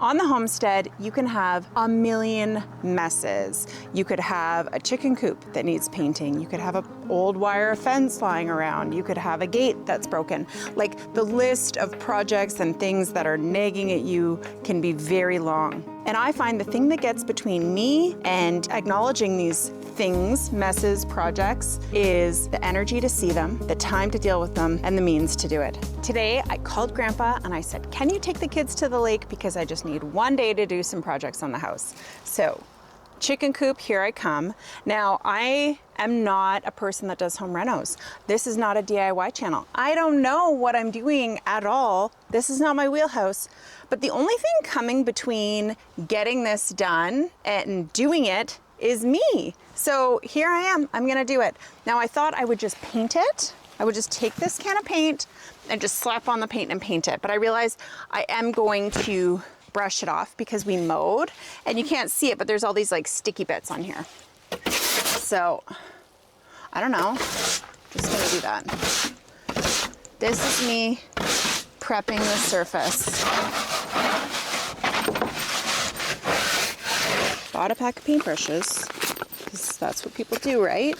On the homestead, you can have a million messes. You could have a chicken coop that needs painting. You could have an old wire fence lying around. You could have a gate that's broken. Like, the list of projects and things that are nagging at you can be very long. And I find the thing that gets between me and acknowledging these things, messes, projects, is the energy to see them, the time to deal with them, and the means to do it. Today, I called Grandpa and I said, can you take the kids to the lake because I just need one day to do some projects on the house. So, chicken coop, here I come. Now, I am not a person that does home renos. This is not a DIY channel. I don't know what I'm doing at all. This is not my wheelhouse. But the only thing coming between getting this done and doing it is me. So here I am, I'm gonna do it. Now I thought I would just paint it. I would just take this can of paint and just slap on the paint and paint it. But I realized I am going to brush it off because we mowed and you can't see it, but there's all these like sticky bits on here. So, I don't know, just gonna do that. This is me prepping the surface. Bought a pack of paintbrushes, because that's what people do, right?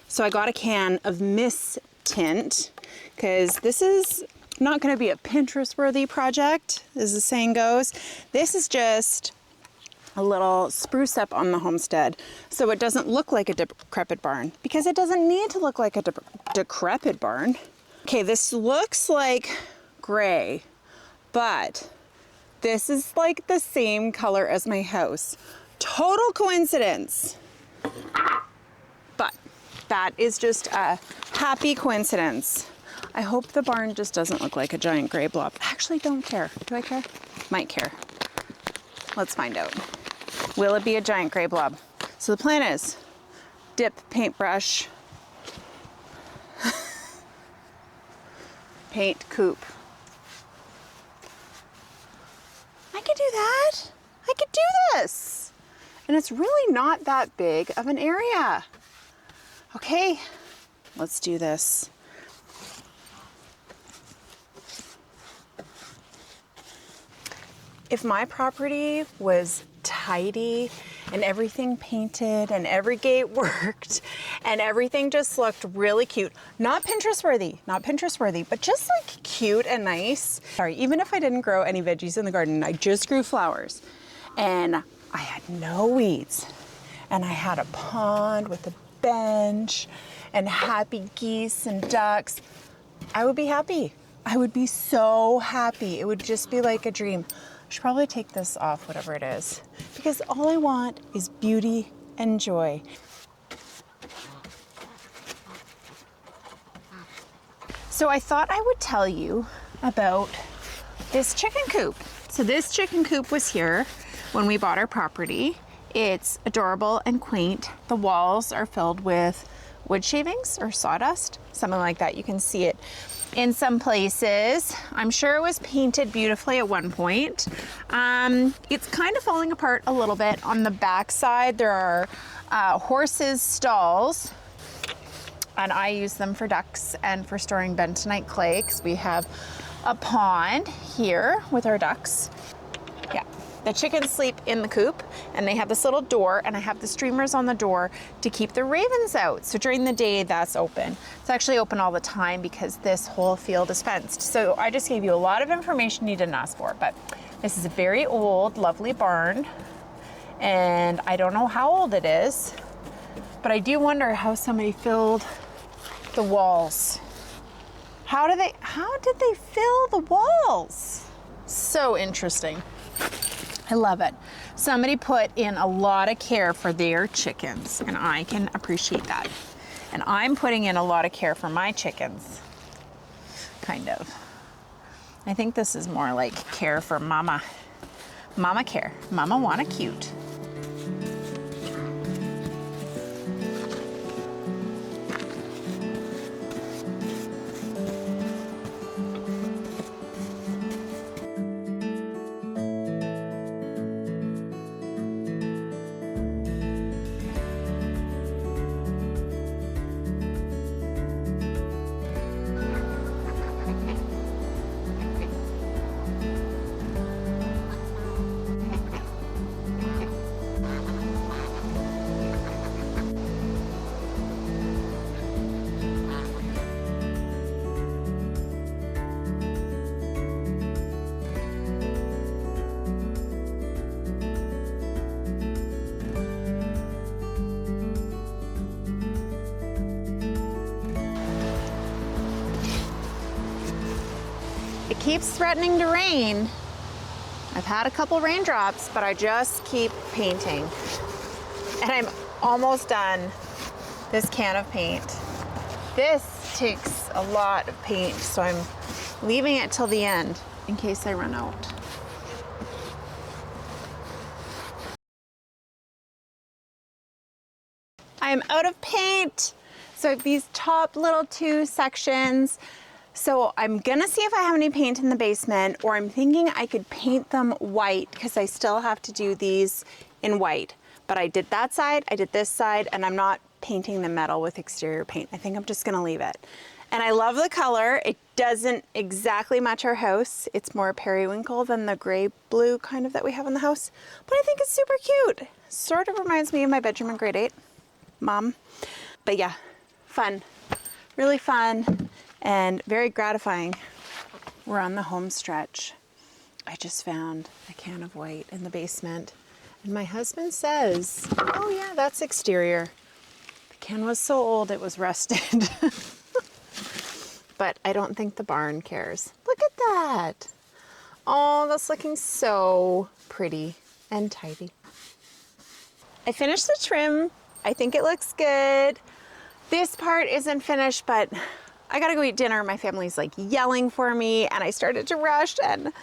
So I got a can of Miss Tint, because this is not going to be a Pinterest-worthy project, as the saying goes. This is just a little spruce up on the homestead, so it doesn't look like a decrepit barn, because it doesn't need to look like a decrepit barn. Okay, this looks like gray, but this is like the same color as my house. Total coincidence. But that is just a happy coincidence. I hope the barn just doesn't look like a giant gray blob. I actually don't care. Do I care? Might care. Let's find out. Will it be a giant gray blob? So the plan is dip paintbrush, paint coop. I could do that. I could do this. And it's really not that big of an area. Okay, let's do this. If my property was tidy and everything painted and every gate worked and everything just looked really cute, not Pinterest worthy, but just like cute and nice. Sorry, even if I didn't grow any veggies in the garden, I just grew flowers and I had no weeds and I had a pond with a bench and happy geese and ducks, I would be happy. I would be so happy. It would just be like a dream. I should probably take this off, whatever it is, because all I want is beauty and joy. So I thought I would tell you about this chicken coop. So this chicken coop was here when we bought our property. It's adorable and quaint. The walls are filled with wood shavings or sawdust, something like that. You can see it in some places. I'm sure it was painted beautifully at one point. It's kind of falling apart a little bit. On the back side, there are horses' stalls, and I use them for ducks and for storing bentonite clay, because we have a pond here with our ducks. Yeah. The chickens sleep in the coop and they have this little door, and I have the streamers on the door to keep the ravens out. So during the day, that's open. It's actually open all the time because this whole field is fenced. So I just gave you a lot of information you didn't ask for, but this is a very old, lovely barn. And I don't know how old it is, but I do wonder how somebody filled the walls. How did they fill the walls? So interesting. I love it. Somebody put in a lot of care for their chickens, and I can appreciate that. And I'm putting in a lot of care for my chickens, kind of. I think this is more like care for mama. Mama care. Mama want a cute. keeps threatening to rain. I've had a couple raindrops, but I just keep painting. And I'm almost done this can of paint. This takes a lot of paint, so I'm leaving it till the end in case I run out. I'm out of paint. So I have these top little 2 sections. So I'm gonna see if I have any paint in the basement, or I'm thinking I could paint them white because I still have to do these in white. But I did that side, I did this side, and I'm not painting the metal with exterior paint. I think I'm just gonna leave it. And I love the color. It doesn't exactly match our house. It's more periwinkle than the gray blue kind of that we have in the house. But I think it's super cute. Sort of reminds me of my bedroom in grade 8, Mom. But yeah, fun, really fun. And very gratifying. We're on the home stretch. I just found a can of white in the basement. And my husband says, oh yeah, that's exterior. The can was so old it was rusted. But I don't think the barn cares. Look at that. Oh, that's looking so pretty and tidy. I finished the trim. I think it looks good. This part isn't finished, but I gotta go eat dinner. My family's like yelling for me and I started to rush, and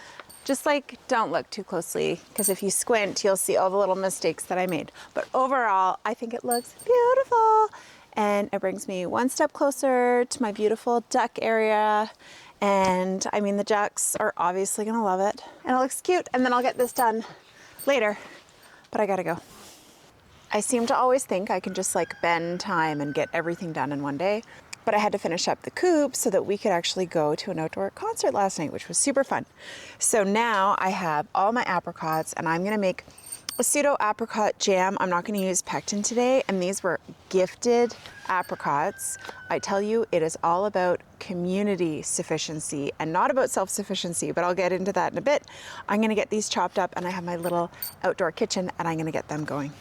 just like, don't look too closely because if you squint, you'll see all the little mistakes that I made. But overall, I think it looks beautiful and it brings me one step closer to my beautiful duck area. And I mean, the ducks are obviously gonna love it and it looks cute. And then I'll get this done later, but I gotta go. I seem to always think I can just like bend time and get everything done in one day. But I had to finish up the coop so that we could actually go to an outdoor concert last night, which was super fun. So now I have all my apricots and I'm gonna make a pseudo apricot jam. I'm not gonna use pectin today, and these were gifted apricots. I tell you, it is all about community sufficiency and not about self-sufficiency, but I'll get into that in a bit. I'm gonna get these chopped up and I have my little outdoor kitchen and I'm gonna get them going.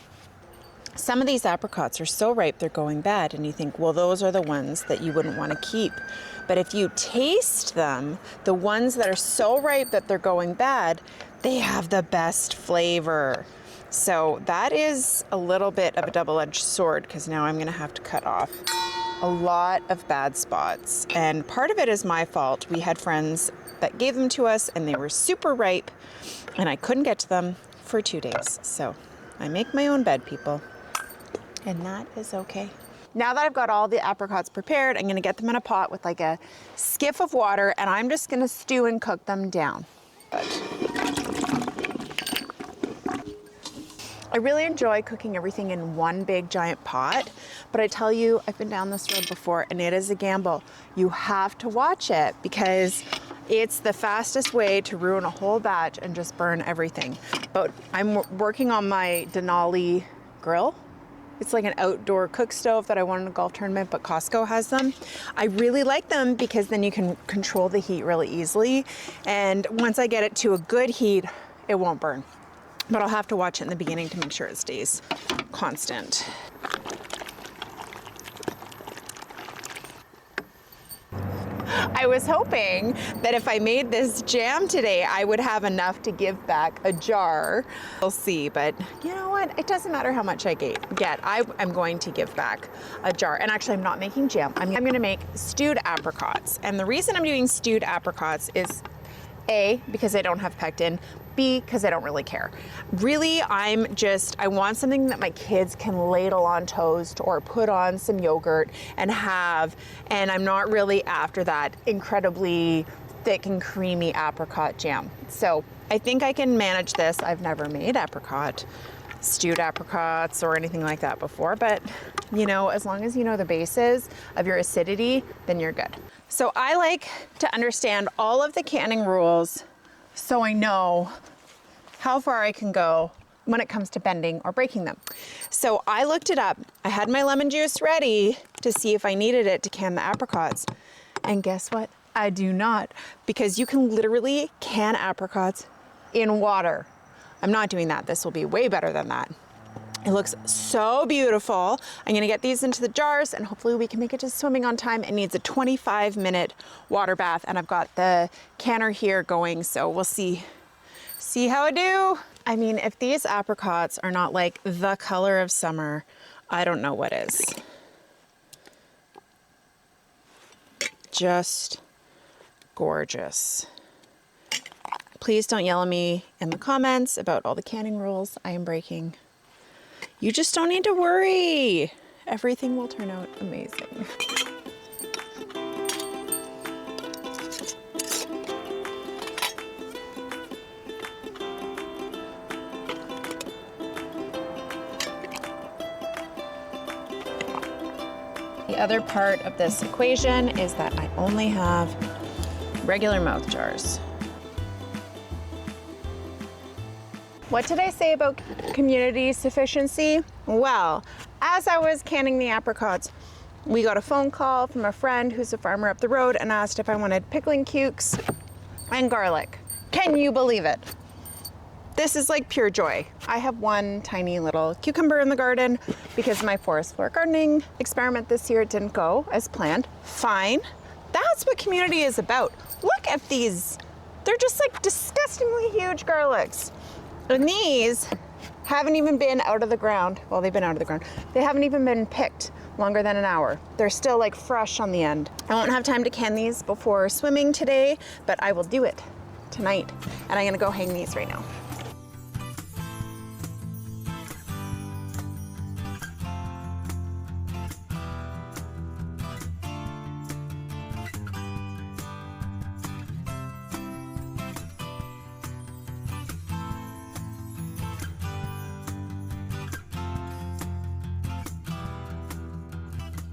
Some of these apricots are so ripe they're going bad, and you think, well, those are the ones that you wouldn't want to keep. But if you taste them, the ones that are so ripe that they're going bad, they have the best flavor. So that is a little bit of a double-edged sword, because now I'm going to have to cut off a lot of bad spots. And part of it is my fault. We had friends that gave them to us and they were super ripe and I couldn't get to them for 2 days. So I make my own bed, people. And that is okay. Now that I've got all the apricots prepared, I'm gonna get them in a pot with like a skiff of water, and I'm just gonna stew and cook them down. I really enjoy cooking everything in one big giant pot, but I tell you, I've been down this road before and it is a gamble. You have to watch it because it's the fastest way to ruin a whole batch and just burn everything. But I'm working on my Denali grill. It's like an outdoor cook stove that I won in a golf tournament, but Costco has them. I really like them because then you can control the heat really easily. And once I get it to a good heat, it won't burn. But I'll have to watch it in the beginning to make sure it stays constant. I was hoping that if I made this jam today, I would have enough to give back a jar. We'll see, but you know what? It doesn't matter how much I get. I'm going to give back a jar. And actually, I'm not making jam. I'm gonna make stewed apricots. And the reason I'm doing stewed apricots is A, because I don't have pectin, B, because I don't really care. Really, I want something that my kids can ladle on toast or put on some yogurt and have, and I'm not really after that incredibly thick and creamy apricot jam. So I think I can manage this. I've never made stewed apricots or anything like that before, but you know, as long as you know the bases of your acidity, then you're good. So I like to understand all of the canning rules so I know how far I can go when it comes to bending or breaking them. So I looked it up. I had my lemon juice ready to see if I needed it to can the apricots. And guess what? I do not, because you can literally can apricots in water. I'm not doing that. This will be way better than that. It looks so beautiful. I'm gonna get these into the jars and hopefully we can make it to swimming on time. It needs a 25-minute water bath and I've got the canner here going, so we'll see how I do. I mean, if these apricots are not like the color of summer, I don't know what is. Just gorgeous. Please don't yell at me in the comments about all the canning rules I am breaking. You just don't need to worry. Everything will turn out amazing. The other part of this equation is that I only have regular mouth jars. What did I say about community sufficiency? Well, as I was canning the apricots, we got a phone call from a friend who's a farmer up the road and asked if I wanted pickling cukes and garlic. Can you believe it? This is like pure joy. I have one tiny little cucumber in the garden because my forest floor gardening experiment this year didn't go as planned. Fine. That's what community is about. Look at these. They're just like disgustingly huge garlics. And these haven't even been out of the ground. Well, they've been out of the ground. They haven't even been picked longer than an hour. They're still like fresh on the end. I won't have time to can these before swimming today, but I will do it tonight. And I'm gonna go hang these right now.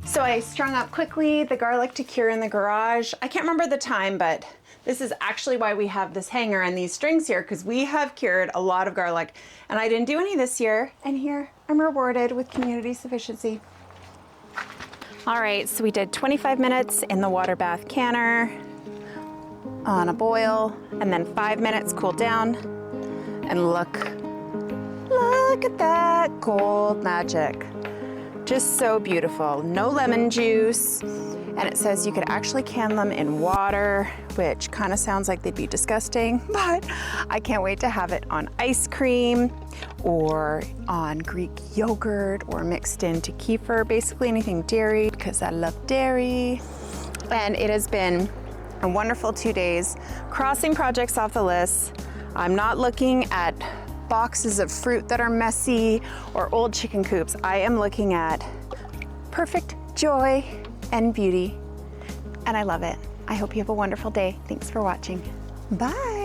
So I strung up quickly the garlic to cure in the garage. I can't remember the time, but this is actually why we have this hanger and these strings here, because we have cured a lot of garlic and I didn't do any this year. And here I'm rewarded with community sufficiency. All right, so we did 25 minutes in the water bath canner on a boil and then 5 minutes cooled down. And look at that gold magic. Just so beautiful. No lemon juice. And it says you could actually can them in water, which kind of sounds like they'd be disgusting, but I can't wait to have it on ice cream or on Greek yogurt or mixed into kefir, basically anything dairy, because I love dairy. And it has been a wonderful 2 days. Crossing projects off the list. I'm not looking at boxes of fruit that are messy or old chicken coops. I am looking at perfect joy and beauty, and I love it. I hope you have a wonderful day. Thanks for watching. Bye.